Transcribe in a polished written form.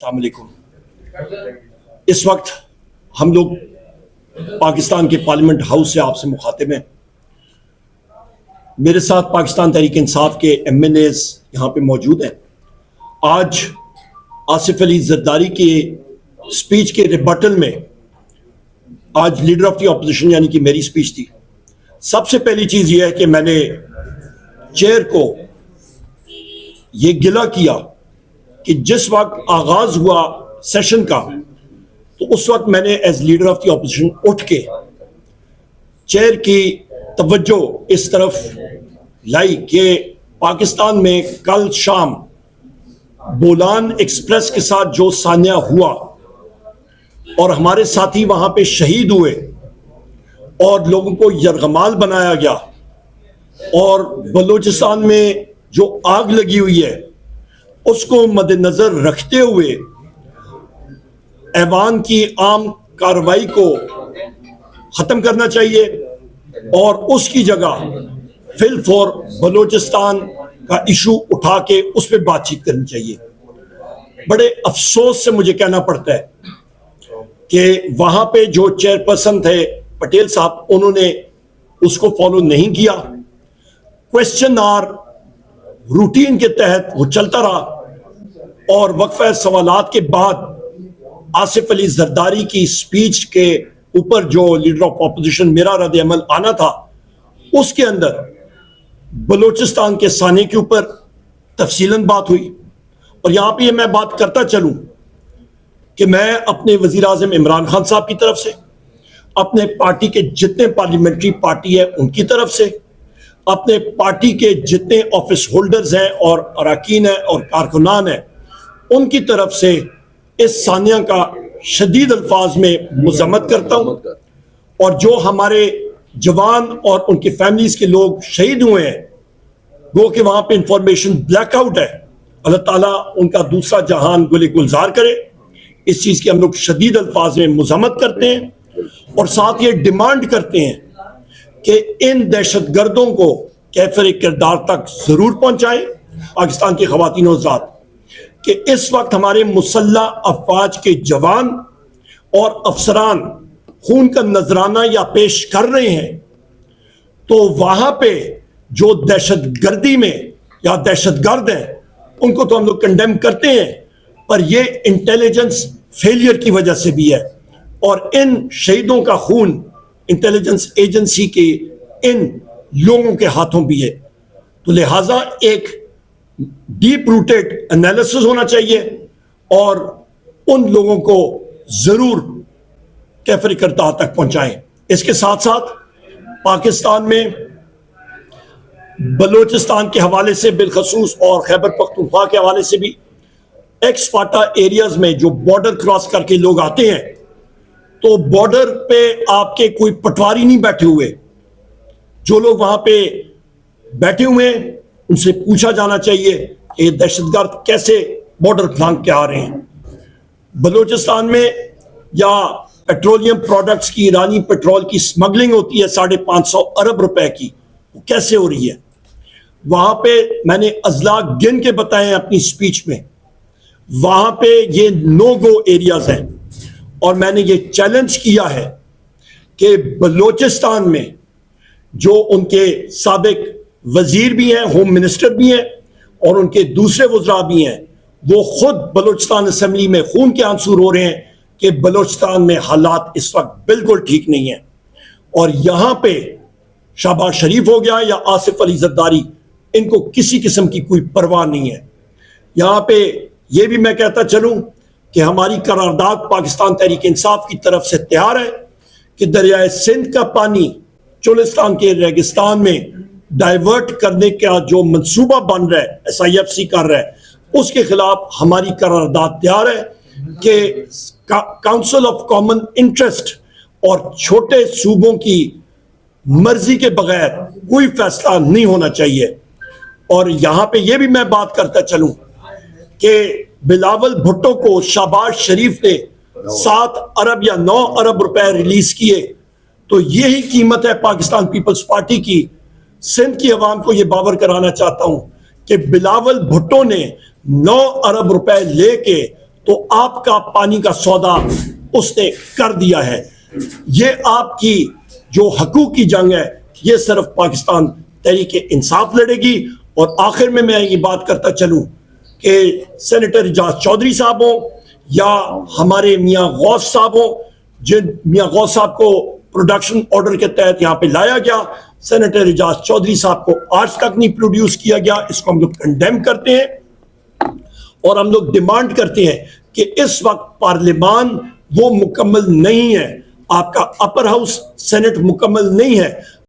अस्सलामुअलैकुम। इस वक्त हम लोग पाकिस्तान के पार्लियामेंट हाउस से आपसे मुखातिब हैं। मेरे साथ पाकिस्तान तहरीक इंसाफ के MNAs यहाँ पे मौजूद हैं। आज आसिफ अली जरदारी के स्पीच के रिबटल में आज लीडर ऑफ द ऑपोजिशन यानी कि मेरी स्पीच थी। सबसे पहली चीज़ यह है कि मैंने चेयर को ये गिला किया कि जिस वक्त आगाज हुआ सेशन का तो उस वक्त मैंने as leader of the opposition उठ के चेयर की तवज्जो इस तरफ लाई कि पाकिस्तान में कल शाम बोलान एक्सप्रेस के साथ जो सान्या हुआ और हमारे साथी वहां पे शहीद हुए और लोगों को यरगमाल बनाया गया और बलूचिस्तान में जो आग लगी हुई है उसको मद्देनजर रखते हुए ऐवान की आम कार्रवाई को खत्म करना चाहिए और उसकी जगह फिल फॉर बलूचिस्तान का इशू उठा के उस पर बातचीत करनी चाहिए। बड़े अफसोस से मुझे कहना पड़ता है कि वहां पे जो चेयरपर्सन थे पटेल साहब, उन्होंने उसको फॉलो नहीं किया। क्वेश्चन आर रूटीन के तहत वो चलता रहा और वक्फा सवालात के बाद आसिफ अली जरदारी की स्पीच के ऊपर जो लीडर ऑफ ऑपोजिशन मेरा रद्द अमल आना था उसके अंदर बलूचिस्तान के साने के ऊपर तफसीलन बात हुई। और यहां पे मैं बात करता चलूं कि मैं अपने वजीर आज़म इमरान खान साहब की तरफ से, अपने पार्टी के जितने पार्लियामेंट्री पार्टी है उनकी तरफ से, अपने पार्टी के जितने ऑफिस होल्डर्स हैं और अरकान हैं और कारकुनान हैं उनकी तरफ से इस सानिया का शदीद अल्फाज में मुज़म्मत करता हूँ। और जो हमारे जवान और उनके फैमिलीज के लोग शहीद हुए हैं, वो कि वहाँ पे इंफॉर्मेशन ब्लैकआउट है, अल्लाह ताला उनका दूसरा जहान गुले गुलजार करे। इस चीज़ की हम लोग शदीद अल्फाज में मुज़म्मत करते हैं और साथ ये डिमांड करते हैं कि इन दहशत गर्दों को कैफर किरदार तक जरूर पहुंचाएं। पाकिस्तान की ख़वातीन और हज़रात कि इस वक्त हमारे मुसल्लह अफवाज के जवान और अफसरान खून का नजराना या पेश कर रहे हैं, तो वहां पे जो दहशत गर्दी में या दहशत गर्द हैं उनको तो हम लोग कंडेम करते हैं, पर ये इंटेलिजेंस फेलियर की वजह से भी है और इन शहीदों का खून इंटेलिजेंस एजेंसी के इन लोगों के हाथों भी है। तो लिहाजा एक डीप रूटेड एनालिसिस होना चाहिए और उन लोगों को जरूर कैफर किरदार तक पहुंचाएं। इसके साथ साथ पाकिस्तान में बलूचिस्तान के हवाले से बिलखसूस और खैबर पख्तूनख्वा के हवाले से भी एक्स फाटा एरियाज में जो बॉर्डर क्रॉस करके लोग आते हैं, तो बॉर्डर पे आपके कोई पटवारी नहीं बैठे हुए। जो लोग वहां पे बैठे हुए हैं उनसे पूछा जाना चाहिए कि दहशतगर्द कैसे बॉर्डर फ्लांग के आ रहे हैं। बलूचिस्तान में या पेट्रोलियम प्रोडक्ट्स की, ईरानी पेट्रोल की स्मगलिंग होती है 550 अरब रुपए की, वो कैसे हो रही है। वहां पे मैंने अजला गिन के बताए अपनी स्पीच में, वहां पे ये नो गो एरियाज हैं और मैंने ये चैलेंज किया है कि बलूचिस्तान में जो उनके साबिक वजीर भी हैं, होम मिनिस्टर भी हैं और उनके दूसरे वज़रा भी हैं, वो खुद बलूचिस्तान असेंबली में खून के आंसू हो रहे हैं कि बलूचिस्तान में हालात इस वक्त बिल्कुल ठीक नहीं है। और यहाँ पे शहबाज शरीफ हो गया या आसिफ अली जरदारी, इनको किसी किस्म की कोई परवाह नहीं है। यहाँ पे ये भी मैं कहता चलूँ कि हमारी करारदाद पाकिस्तान तहरीक इंसाफ की तरफ से तैयार है कि दरियाए सिंध का पानी चोलिस्तान के रेगिस्तान में डाइवर्ट करने का जो मंसूबा बन रहा है, SIFC कर रहा है, उसके खिलाफ हमारी करारदाद तैयार है कि काउंसिल ऑफ कॉमन इंटरेस्ट और छोटे सूबों की मर्जी के बगैर कोई फैसला नहीं होना चाहिए। और यहाँ पे ये भी मैं बात करता चलूँ कि बिलावल भुट्टो को शहबाज शरीफ ने 7 अरब या 9 अरब रुपए रिलीज किए, तो यही कीमत है पाकिस्तान पीपल्स पार्टी की। सिंध की अवाम को यह बावर कराना चाहता हूं कि बिलावल भुट्टो ने 9 अरब रुपए लेके तो आपका पानी का सौदा उसने कर दिया है। ये आपकी जो हकूक की जंग है, ये सिर्फ पाकिस्तान तहरीक इंसाफ लड़ेगी। और आखिर में मैं ये बात करता चलूं कि सेनेटर एजाज चौधरी साहब हो या हमारे मियां गौस साहब हो, जिन मियां गौस साहब को प्रोडक्शन ऑर्डर के तहत यहाँ पे लाया गया, सेनेटर एजाज चौधरी साहब को आज तक नहीं प्रोड्यूस किया गया। इसको हम लोग कंडेम करते हैं और हम लोग डिमांड करते हैं कि इस वक्त पार्लियामान वो मुकम्मल नहीं है, आपका अपर हाउस सेनेट मुकम्मल नहीं है।